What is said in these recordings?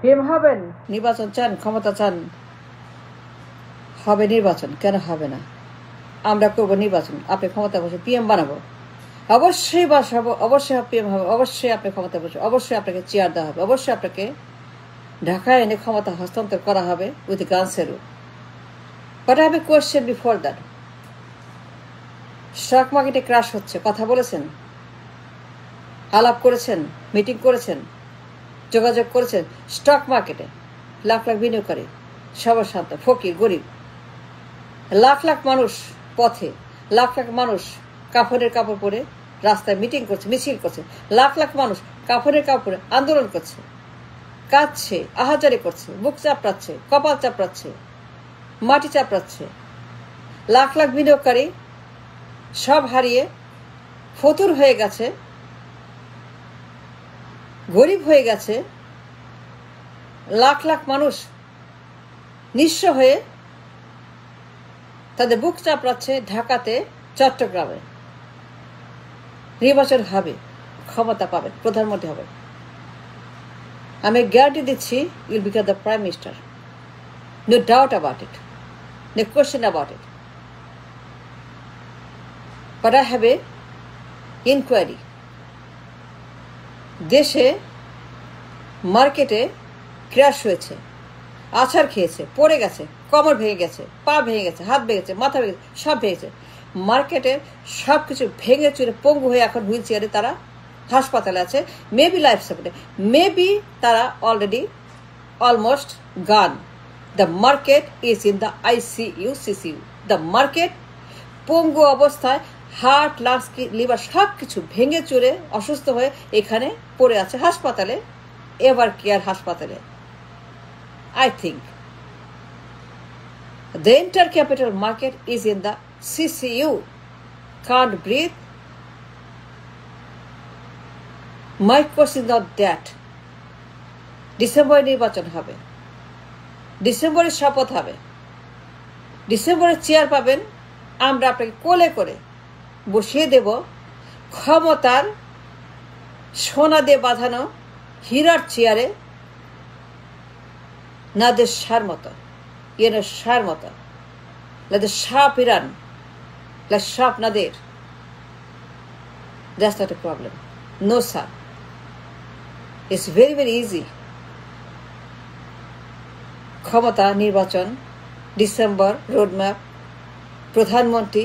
PM হবেন, নির্বাচন চান, ক্ষমতা চান, হবে নির্বাচন, কেন হবে না? আমরা করবো নির্বাচন, আপনি ক্ষমতা বসে পিএম বানাবো, অবশ্যই বসাবো, অবশ্যই পিএম হবে, অবশ্যই আপনি ক্ষমতা বসে, অবশ্যই আপনাকে চেয়ার দেওয়া হবে, অবশ্যই আপনাকে ঢাকায় এনে ক্ষমতা হস্তান্তর করা হবে উইথ গানসেরও। But I have a question before that. Stock মার্কেটে ক্রাশ হচ্ছে, কথা বলেছেন, আলাপ করেছেন, মিটিং করেছেন, যোগাযোগ করেছেন। স্টক মার্কেটে লাখ লাখ বিনিয়োগকারী, সর্বশান্ত, ফকির, গরিব, লাখ লাখ মানুষ পথে, লাখ লাখ মানুষ কাফনের কাপড় পরে রাস্তায় মিটিং করছে, মিছিল করছে, লাখ লাখ মানুষ কাফনের কাপড় পরে আন্দোলন করছে, কাঁদছে, আহাজারি করছে, বুক চাপড়াচ্ছে, কপাল চাপড়াচ্ছে, মাটি চাপড়াচ্ছে। লাখ লাখ বিনিয়োগকারী সব হারিয়ে ফতুর হয়ে গেছে, গরিব হয়ে গেছে। লাখ লাখ মানুষ নিঃস্ব হয়ে তাদের বুক চাপড়াচ্ছে ঢাকাতে, চট্টগ্রামে। নির্বাচন হবে, ক্ষমতা পাবেন, প্রধানমন্ত্রী হবে। আমি গ্যারান্টি দিচ্ছি, you'll become the prime minister, no doubt about it, no question about it. But I have a inquiry. দেশে মার্কেটে ক্র্যাশ হয়েছে, আছাড় খেয়েছে, পড়ে গেছে, কোমর ভেঙে গেছে, পা ভেঙে গেছে, হাত ভেঙে গেছে, মাথা ভেঙে গেছে, সব ভেঙেছে। মার্কেটে সব কিছু ভেঙে চুরে পঙ্গু হয়ে এখন হুইল চেয়ারে তারা হাসপাতালে আছে, মেবি লাইফ সাপোর্টে, মেবি তারা অলরেডি অলমোস্ট গান। The market is in the ICU, CCU. The market পঙ্গু অবস্থায়, হার্ট, লাংস, লিভার সব কিছু ভেঙে চুরে অসুস্থ হয়ে এখানে পড়ে আছে হাসপাতালে, এভার কেয়ার হাসপাতালে। I think the entire capital market is in the CCU. Can't breathe. My question is not that. ডিসেম্বরে নির্বাচন হবে, ডিসেম্বরে শপথ হবে, ডিসেম্বরে চেয়ার পাবেন, আমরা আপনাকে কোলে করে বসিয়ে দেব ক্ষমতার সোনা দিয়ে বাঁধানো হীরার চেয়ারে, নাদের সার মতো, ইয়েনের সার মতো, লাদের সাপ ইরান, লাদ সাপ নাদের। That's not a problem, no sir, it's very very easy. ক্ষমতা, নির্বাচন, ডিসেম্বর, রোডম্যাপ, প্রধানমন্ত্রী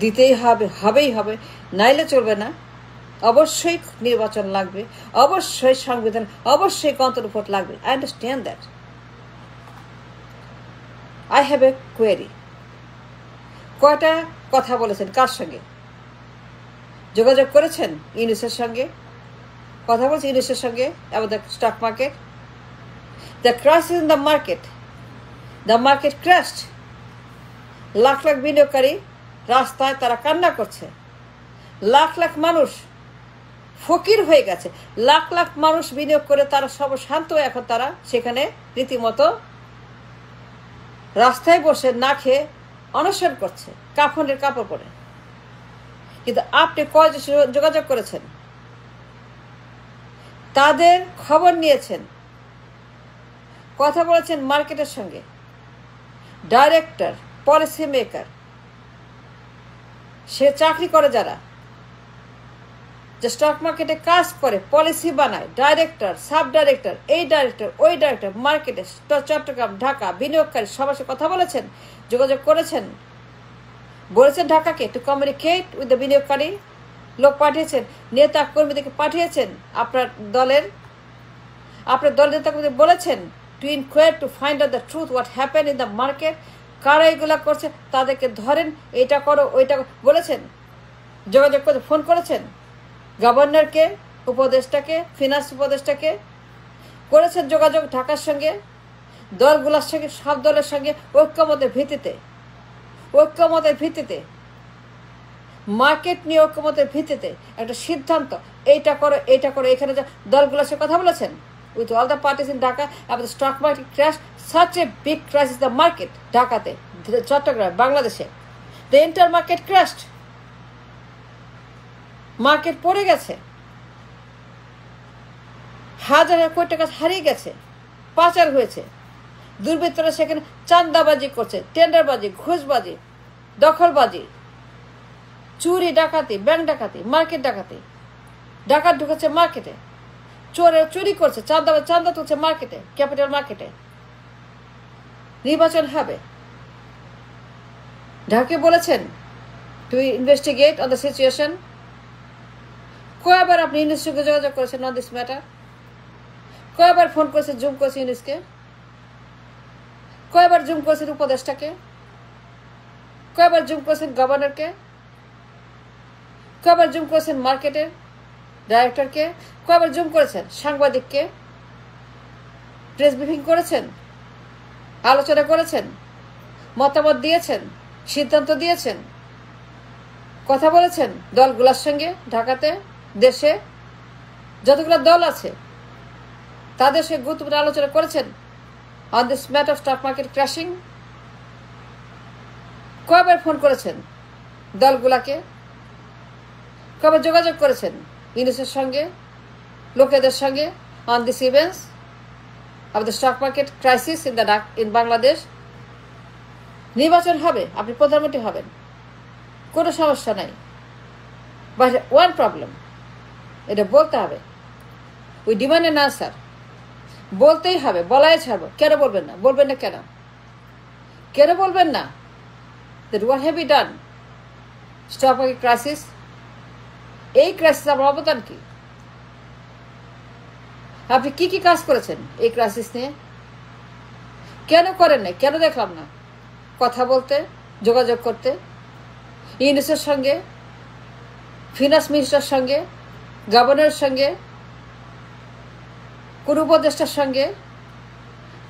দিতেই হবে, হবেই হবে, নাইলে চলবে না। অবশ্যই নির্বাচন লাগবে, অবশ্যই সংবিধান, অবশ্যই গণতন্ত্র ভোট লাগবে। I understand that. I have A query. কয়টা কথা বলেছেন, কার সঙ্গে যোগাযোগ করেছেন? ইউনুসের সঙ্গে কথা বলছে, ইউনুসের সঙ্গে about the stock market. The crash in the market, the market crashed. Lakh lakh বিনিয়োগকারী রাস্তায় তারা কান্না করছে, লাখ লাখ মানুষ ফকির হয়ে গেছে, লাখ লাখ মানুষ বিনিয়োগ করে তারা সর্বশান্ত, এখন তারা সেখানে রীতিমতো রাস্তায় বসে না খেয়ে অনশন করছে, কাফনের কাপড় পরে। কিন্তু আপনি কয়জন যোগাযোগ করেছেন, তাদের খবর নিয়েছেন, কথা বলেছেন মার্কেটের সঙ্গে, ডাইরেক্টর, পলিসি মেকার, সে চাকরি করে যারা, যে স্টক মার্কেটে কাজ করে, পলিসি বানায়, ডাইরেক্টর, সাব ডাইরেক্টর, এই ডাইরেক্টর, ওই ডাইরেক্টর, মার্কেটে, চট্টগ্রাম, ঢাকা, বিনিয়োগকারী সবার সাথে কথা বলেছেন, যোগাযোগ করেছেন, বলেছেন ঢাকাকে টু কমিউনিকেট উইথ দ্য বিনিয়োগকারী, লোক পাঠিয়েছেন, নেতা কর্মীদেরকে পাঠিয়েছেন, আপনার দলের নেতা কর্মীদের বলেছেন to enquire, to find out the truth, what happen in the market. কারা এগুলা করছে তাদেরকে ধরেন, এটা করো, ওইটা বলেছেন, যোগাযোগ করে ফোন করেছেন গভর্নরকে, উপদেষ্টাকে, ফিনান্স উপদেষ্টাকে, করেছেন যোগাযোগ ঢাকার সঙ্গে, দলগুলোর সঙ্গে, সব দলের সঙ্গে ঐক্যমতের ভিত্তিতে, মার্কেট নিয়ে ঐক্যমতের ভিত্তিতে একটা সিদ্ধান্ত, এইটা করো, এখানে যা দলগুলোর সঙ্গে কথা বলেছেন with all the parties in Dhaka about the stock market crash, such a big ক্রাইস is the market. ঢাকাতে, চট্টগ্রাম, বাংলাদেশে the entire market crashed, market পড়ে গেছে, হাজার হাজার কোটি টাকা হারিয়ে গেছে, পাচার হয়েছে। দুর্বৃত্তরা সেখানে চাঁদাবাজি করছে, টেন্ডারবাজি, ঘুষবাজি, দখলবাজি, চুরি, ডাকাতি, ব্যাংক ডাকাতি, মার্কেট ডাকাতি। ডাকাত ঢুকেছে মার্কেটে, চোরের চুরি করছে, চাঁদা তুলছে মার্কেটে, ক্যাপিটাল মার্কেটে। নির্বাচন হবে। ঢাকে বলেছেন to investigate on the situation. কয়বার আপনি ইউনুসের সঙ্গে যোগাযোগ করেছেন অন দিস ম্যাটার? কয়বার ফোন করেছেন, জুম করেছেন ইউনুসকে? কয়বার জুম করেছেন উপদেষ্টাকে? কয়বার জুম করেছেন গভর্নরকে? কয়বার জুম করেছেন মার্কেটের ডাইরেক্টরকে? কয়বার জুম করেছেন সাংবাদিককে? প্রেস ব্রিফিং করেছেন, আলোচনা করেছেন, মতামত দিয়েছেন, সিদ্ধান্ত দিয়েছেন, কথা বলেছেন দলগুলোর সঙ্গে। ঢাকাতে, দেশে যতগুলো দল আছে তাদের সঙ্গে গুরুত্বপূর্ণ আলোচনা করেছেন on this matter of stock market crashing. কয়বার ফোন করেছেন দলগুলাকে? কবে যোগাযোগ করেছেন ইউনুসের সঙ্গে, লোকেদের সঙ্গে on this events of the stock market crisis in Bangladesh? নির্বাচন হবে, আপনি প্রধানমন্ত্রী হবেন, কোনো সমস্যা নাই। বাট ওয়ান প্রবলেম, এটা বলতে হবে। We demand N answer. বলতেই হবে, বলাই ছাড়বো। কেন বলবেন না? বলবেন না কেন? কেন বলবেন না? That what have you done stock market crisis? এই ক্রাইসিস আপনার অবদান কি? আপনি কি কি কাজ করেছেন এই ক্রাইসিস নিয়ে? কেন করেন না? কেন দেখলাম না কথা বলতে, যোগাযোগ করতে ইউনুসের সঙ্গে, ফিনান্স মিনিস্টারের সঙ্গে, গভর্নরের সঙ্গে, কোনো উপদেষ্টার সঙ্গে,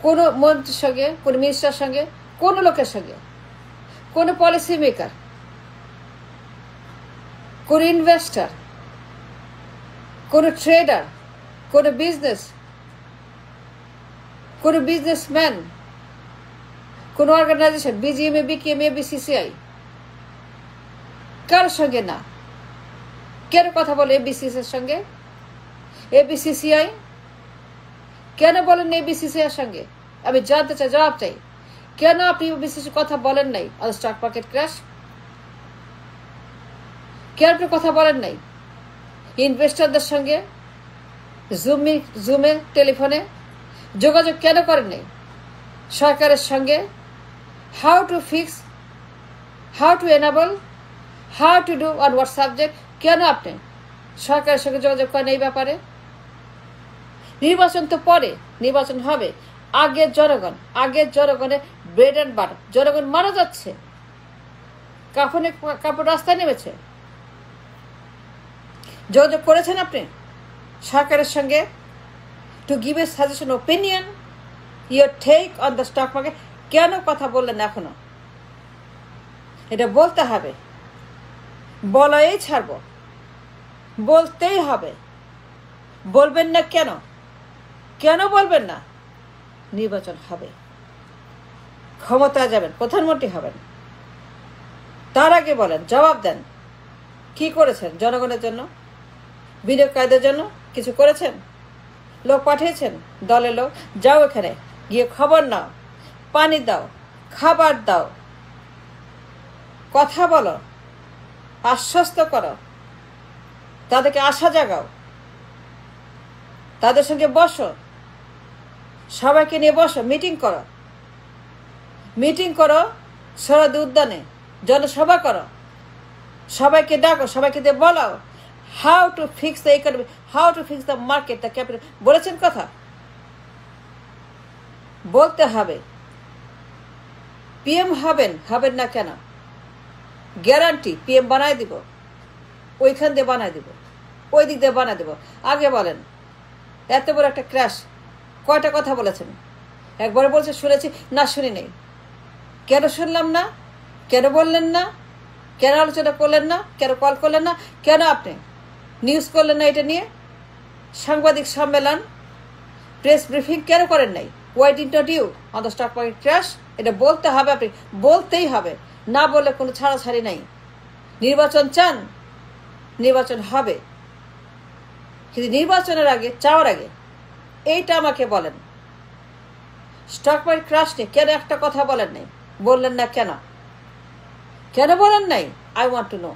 কোনো মন্ত্রীর সঙ্গে, কোনো মিনিস্টারের সঙ্গে, কোনো লোকের সঙ্গে, কোনো পলিসি মেকার, কোনো ইনভেস্টার, কোনো ট্রেডার, কোনো বিজনেসম্যান, কোনো অর্গানাইজেশন, বিজিএমএ, বিকেএমএ, বিসিসিআই, কার সঙ্গে না? কেন কথা বলে এবিসিসির সঙ্গে? এবিসিসিআই কেন বলেন এবিসিসিআই সঙ্গে? আমি জানতে চাই, জবাব চাই। কেন আপনি এবিসিসির কথা বলেন নাই অন স্টক মার্কেট ক্র্যাশ? কেন আপনি কথা বলেন নাই ইনভেস্টরদের সঙ্গে জুমে, টেলিফোনে যোগাযোগ কেন করেন নাই সরকারের সঙ্গে? How to fix, how to enable, how to do on what subject? কেন আপনি সরকারের সঙ্গে যোগাযোগ করেন এই ব্যাপারে? নির্বাচন তো পরে, নির্বাচন হবে। আগের জনগণের ব্রেড অ্যান্ড বাটার। জনগণ মারা যাচ্ছে, কাপড় রাস্তায় নেমেছে। যোগাযোগ করেছেন আপনি সরকারের সঙ্গে to give a suggestion, opinion, your take on the stock market? কেন কথা বললেন এখনো? এটা বলতে হবে, বলাই ছাড়ব, বলতেই হবে। বলবেন না কেন? কেন বলবেন না? নির্বাচন হবে, ক্ষমতায় যাবেন, প্রধানমন্ত্রী হবেন। তার আগে বলেন, জবাব দেন, কি করেছেন জনগণের জন্য, বিনিয়োগকারীদের জন্য? কিছু করেছেন? লোক পাঠিয়েছেন, দলের লোক? যাও এখানে গিয়ে খবর নাও, পানি দাও, খাবার দাও, কথা বলো, আশ্বস্ত করো, তাদেরকে আশা জাগাও, তাদের সঙ্গে বসো, সবাইকে নিয়ে বসো, মিটিং করো সরোয়ার্দী উদ্যানে, জনসভা করো, সবাইকে ডাকো, সবাইকে দিয়ে বলাও how to fix the economy, how to fix the market, the capital. বলেছেন কথা? বলতে হবে। পিএম হবেন না কেন? গ্যারান্টি পিএম বানায় দিব, ওইখান দিয়ে বানায় দিব, ওই দিক দিয়ে বানায় দেব। আগে বলেন, এত বড় একটা ক্র্যাশ, কয়টা কথা বলেছেন? একবারে বলছে শুনেছি, না শুনি নেই। কেন শুনলাম না? কেন বললেন না? কেন আলোচনা করলেন না? কেন কল করলেন না? কেন আপনি নিউজ করলেন না এটা নিয়ে? সাংবাদিক সম্মেলন, প্রেস ব্রিফিং কেন করেন নাই? Why did not you on the stock market crash? এটা বলতে হবে, আপনি বলতেই হবে, না বললে কোনো ছাড়াছাড়ি নাই। নির্বাচন চান, নির্বাচন হবে, কিন্তু নির্বাচনের আগে, চাওয়ার আগে এইটা আমাকে বলেন। স্টক মার্কেট ক্রাশ নিয়ে কেন একটা কথা বলেন নাই? বললেন না কেন? কেন বলেন নাই? I want to know.